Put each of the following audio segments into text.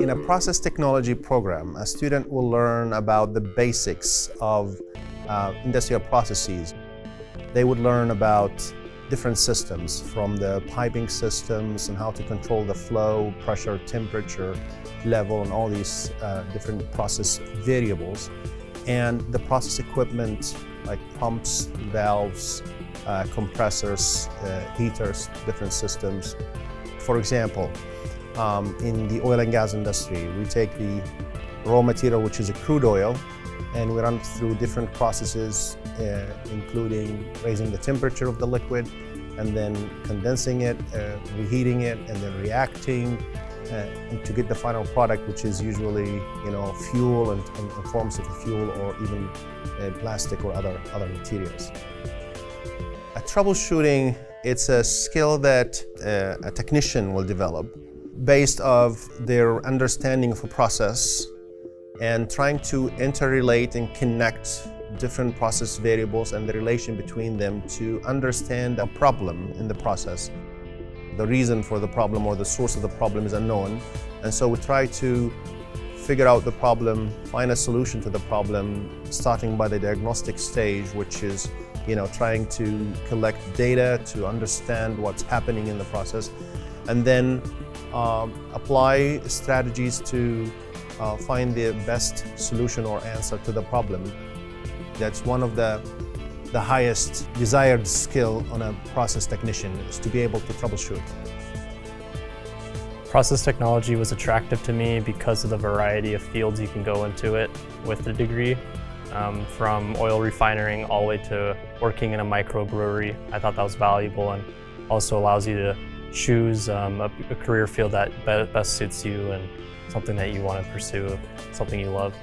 In a process technology program, a student will learn about the basics of industrial processes. They would learn about different systems, from the piping systems and how to control the flow, pressure, temperature, level, and all these different process variables. And the process equipment like pumps, valves, compressors, heaters, different systems. For example, in the oil and gas industry, we take the raw material, which is a crude oil, and we run through different processes, including raising the temperature of the liquid, and then condensing it, reheating it, and then reacting and to get the final product, which is usually, fuel and forms of fuel, or even plastic or other materials. Troubleshooting, it's a skill that a technician will develop based of their understanding of a process and trying to interrelate and connect different process variables and the relation between them to understand a problem in the process. The reason for the problem or the source of the problem is unknown, and so we try to figure out the problem, find a solution to the problem, starting by the diagnostic stage, which is trying to collect data to understand what's happening in the process, and then apply strategies to find the best solution or answer to the problem. That's one of the highest desired skill on a process technician, is to be able to troubleshoot. Process technology was attractive to me because of the variety of fields you can go into it with the degree. From oil refining all the way to working in a microbrewery. I thought that was valuable, and also allows you to choose a career field that best suits you and something that you want to pursue, something you love.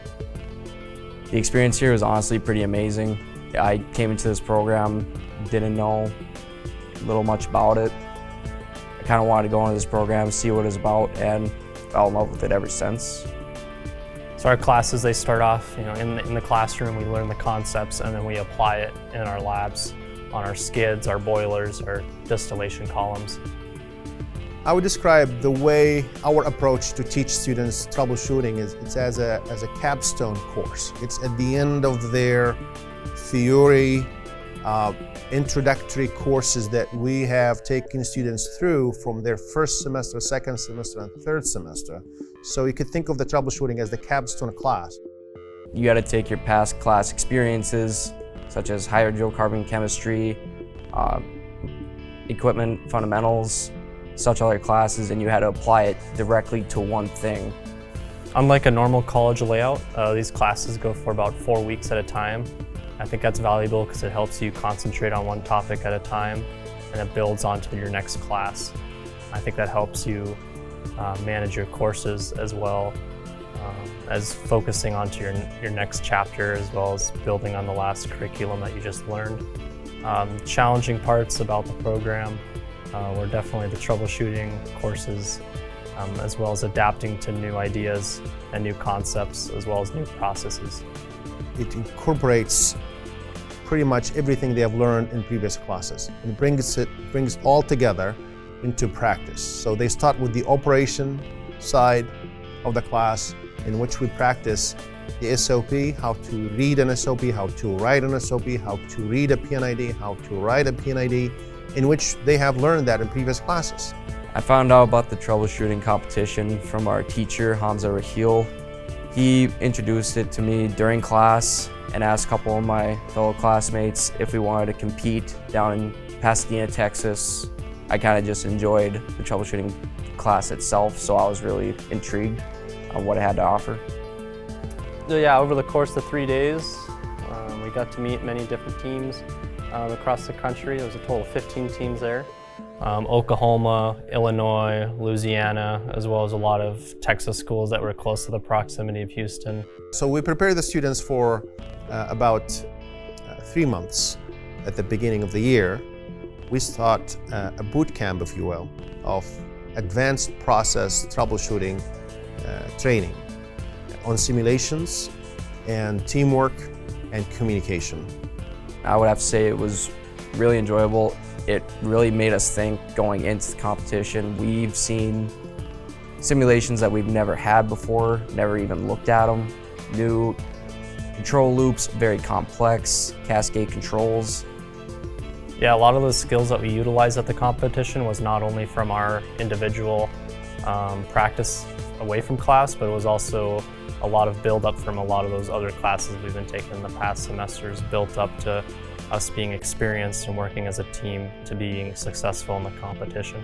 The experience here was honestly pretty amazing. I came into this program, didn't know much about it. I kind of wanted to go into this program, see what it's about, and fell in love with it ever since. So our classes, they start off, in the classroom. We learn the concepts, and then we apply it in our labs on our skids, our boilers, our distillation columns. I would describe the way our approach to teach students troubleshooting is it's as a capstone course. It's at the end of their theory, introductory courses that we have taken students through from their first semester, second semester, and third semester. So you could think of the troubleshooting as the capstone class. You got to take your past class experiences, such as hydrocarbon chemistry, equipment fundamentals, such other classes, and you had to apply it directly to one thing. Unlike a normal college layout, these classes go for about 4 weeks at a time. I think that's valuable because it helps you concentrate on one topic at a time, and it builds onto your next class. I think that helps you manage your courses as well as focusing onto your next chapter, as well as building on the last curriculum that you just learned. Challenging parts about the program were definitely the troubleshooting courses, as well as adapting to new ideas and new concepts, as well as new processes. It incorporates pretty much everything they have learned in previous classes and brings all together into practice. So they start with the operation side of the class, in which we practice the SOP, how to read an SOP, how to write an SOP, how to read a PNID, how to write a PNID, in which they have learned that in previous classes. I found out about the troubleshooting competition from our teacher, Hamza Rahil. He introduced it to me during class and asked a couple of my fellow classmates if we wanted to compete down in Pasadena, Texas. I kind of just enjoyed the troubleshooting class itself, so I was really intrigued on what it had to offer. Yeah, over the course of 3 days, we got to meet many different teams across the country. There was a total of 15 teams there. Oklahoma, Illinois, Louisiana, as well as a lot of Texas schools that were close to the proximity of Houston. So we prepare the students for about 3 months at the beginning of the year. We start a boot camp, if you will, of advanced process troubleshooting training on simulations and teamwork and communication. I would have to say it was really enjoyable. It really made us think going into the competition. We've seen simulations that we've never had before, never even looked at them. New control loops, very complex, cascade controls. Yeah, a lot of the skills that we utilized at the competition was not only from our individual practice away from class, but it was also a lot of build up from a lot of those other classes we've been taking in the past semesters, built up to us being experienced and working as a team to being successful in the competition.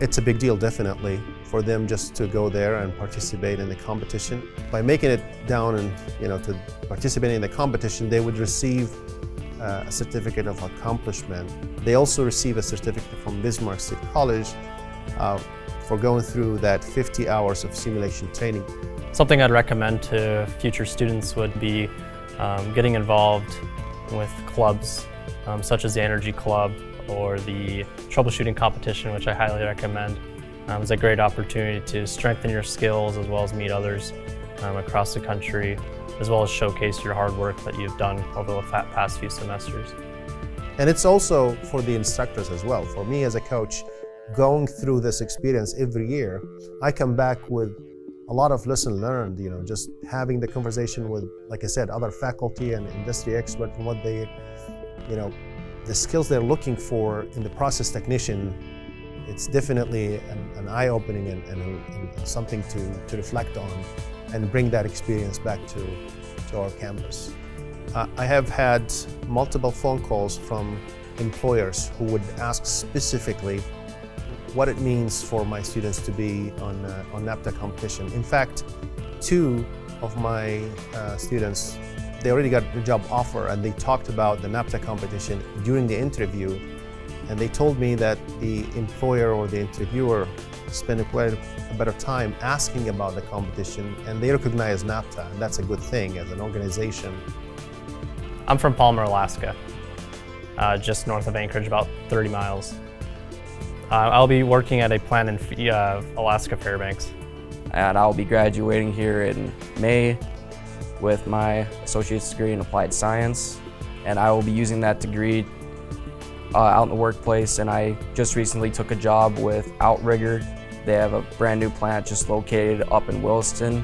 It's a big deal, definitely, for them just to go there and participate in the competition. By making it down and to participating in the competition, they would receive a certificate of accomplishment. They also receive a certificate from Bismarck State College for going through that 50 hours of simulation training. Something I'd recommend to future students would be getting involved with clubs such as the Energy Club or the troubleshooting competition, which I highly recommend. It's a great opportunity to strengthen your skills as well as meet others across the country, as well as showcase your hard work that you've done over the past few semesters. And it's also for the instructors as well. For me as a coach, going through this experience every year, I come back with a lot of lesson learned, just having the conversation with, like I said, other faculty and industry experts and what they, the skills they're looking for in the process technician. It's definitely an eye-opening and something to reflect on and bring that experience back to our campus. I have had multiple phone calls from employers who would ask specifically what it means for my students to be on NAPTA competition. In fact, 2 of my students, they already got the job offer and they talked about the NAPTA competition during the interview, and they told me that the employer or the interviewer spent quite a bit of time asking about the competition, and they recognize NAPTA, and that's a good thing as an organization. I'm from Palmer, Alaska, just north of Anchorage, about 30 miles. I'll be working at a plant in Alaska Fairbanks. And I'll be graduating here in May with my associate's degree in applied science. And I will be using that degree out in the workplace. And I just recently took a job with Outrigger. They have a brand new plant just located up in Williston.